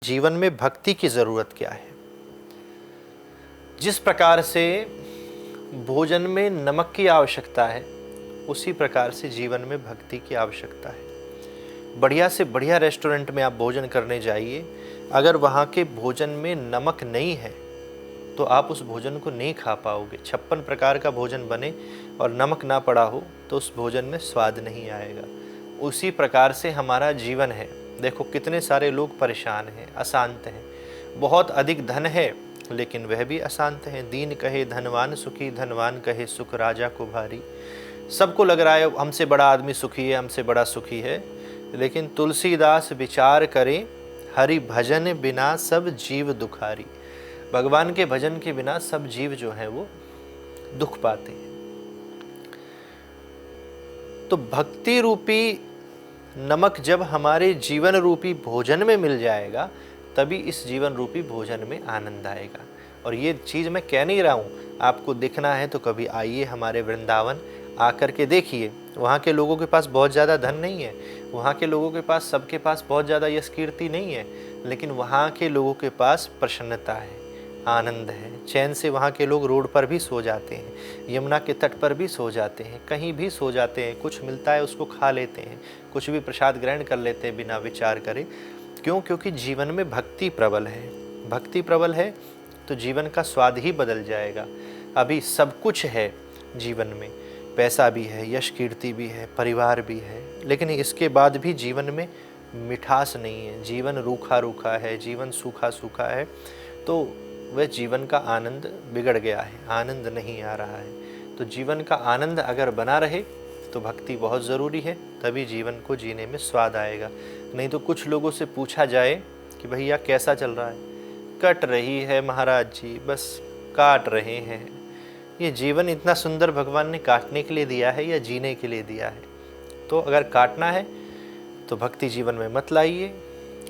जीवन में भक्ति की ज़रूरत क्या है। जिस प्रकार से भोजन में नमक की आवश्यकता है, उसी प्रकार से जीवन में भक्ति की आवश्यकता है। बढ़िया से बढ़िया रेस्टोरेंट में आप भोजन करने जाइए, अगर वहाँ के भोजन में नमक नहीं है तो आप उस भोजन को नहीं खा पाओगे। 56 प्रकार का भोजन बने और नमक ना पड़ा हो तो उस भोजन में स्वाद नहीं आएगा। उसी प्रकार से हमारा जीवन है। देखो कितने सारे लोग परेशान हैं, अशांत हैं, बहुत अधिक धन है लेकिन वह भी अशांत हैं। दीन कहे धनवान सुखी, धनवान कहे सुख राजा को भारी। सबको लग रहा है हमसे बड़ा आदमी सुखी है, हमसे बड़ा सुखी है, लेकिन तुलसीदास विचार करें, हरि भजन बिना सब जीव दुखारी। भगवान के भजन के बिना सब जीव जो है वो दुख पाते हैं। तो भक्ति रूपी नमक जब हमारे जीवन रूपी भोजन में मिल जाएगा, तभी इस जीवन रूपी भोजन में आनंद आएगा। और ये चीज़ मैं कह नहीं रहा हूँ, आपको देखना है तो कभी आइए हमारे वृंदावन, आकर के देखिए। वहाँ के लोगों के पास बहुत ज़्यादा धन नहीं है, वहाँ के लोगों के पास, सबके पास बहुत ज़्यादा यश कीर्ति नहीं है, लेकिन वहाँ के लोगों के पास प्रसन्नता है, आनंद है। चैन से वहाँ के लोग रोड पर भी सो जाते हैं, यमुना के तट पर भी सो जाते हैं, कहीं भी सो जाते हैं। कुछ मिलता है उसको खा लेते हैं, कुछ भी प्रसाद ग्रहण कर लेते हैं बिना विचार करे। क्यों? क्योंकि जीवन में भक्ति प्रबल है। भक्ति प्रबल है तो जीवन का स्वाद ही बदल जाएगा। अभी सब कुछ है जीवन में, पैसा भी है, यश कीर्ति भी है, परिवार भी है, लेकिन इसके बाद भी जीवन में मिठास नहीं है। जीवन रूखा रूखा है, जीवन सूखा सूखा है, तो वह जीवन का आनंद बिगड़ गया है, आनंद नहीं आ रहा है। तो जीवन का आनंद अगर बना रहे तो भक्ति बहुत ज़रूरी है, तभी जीवन को जीने में स्वाद आएगा। नहीं तो कुछ लोगों से पूछा जाए कि भैया कैसा चल रहा है, कट रही है महाराज जी, बस काट रहे हैं। ये जीवन इतना सुंदर भगवान ने काटने के लिए दिया है या जीने के लिए दिया है? तो अगर काटना है तो भक्ति जीवन में मत लाइए,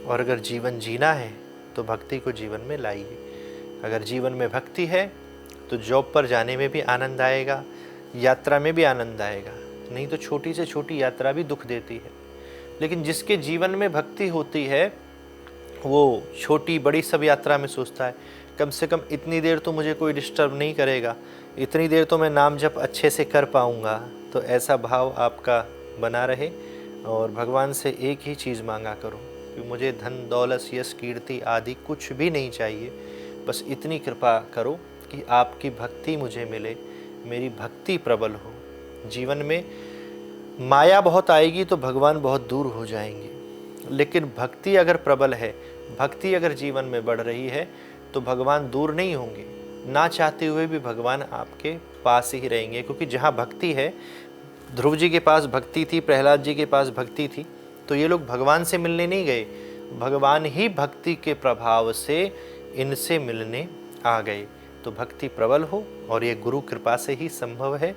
और अगर जीवन जीना है तो भक्ति को जीवन में लाइए। अगर जीवन में भक्ति है तो जॉब पर जाने में भी आनंद आएगा, यात्रा में भी आनंद आएगा। नहीं तो छोटी से छोटी यात्रा भी दुख देती है, लेकिन जिसके जीवन में भक्ति होती है वो छोटी बड़ी सब यात्रा में सोचता है कम से कम इतनी देर तो मुझे कोई डिस्टर्ब नहीं करेगा, इतनी देर तो मैं नाम जप अच्छे से कर पाऊँगा। तो ऐसा भाव आपका बना रहे और भगवान से एक ही चीज़ मांगा करो कि मुझे धन दौलत यश कीर्ति आदि कुछ भी नहीं चाहिए, बस इतनी कृपा करो कि आपकी भक्ति मुझे मिले, मेरी भक्ति प्रबल हो। जीवन में माया बहुत आएगी तो भगवान बहुत दूर हो जाएंगे, लेकिन भक्ति अगर प्रबल है, भक्ति अगर जीवन में बढ़ रही है तो भगवान दूर नहीं होंगे। ना चाहते हुए भी भगवान आपके पास ही रहेंगे, क्योंकि जहाँ भक्ति है, ध्रुव जी के पास भक्ति थी, प्रहलाद जी के पास भक्ति थी, तो ये लोग भगवान से मिलने नहीं गए, भगवान ही भक्ति के प्रभाव से इनसे मिलने आ गए। तो भक्ति प्रबल हो, और ये गुरु कृपा से ही संभव है,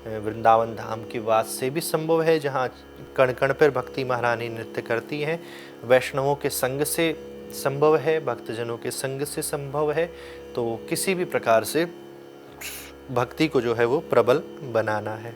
वृंदावन धाम की वास से भी संभव है, जहाँ कण कण पर भक्ति महारानी नृत्य करती हैं। वैष्णवों के संग से संभव है, भक्तजनों के संग से संभव है। तो किसी भी प्रकार से भक्ति को जो है वो प्रबल बनाना है।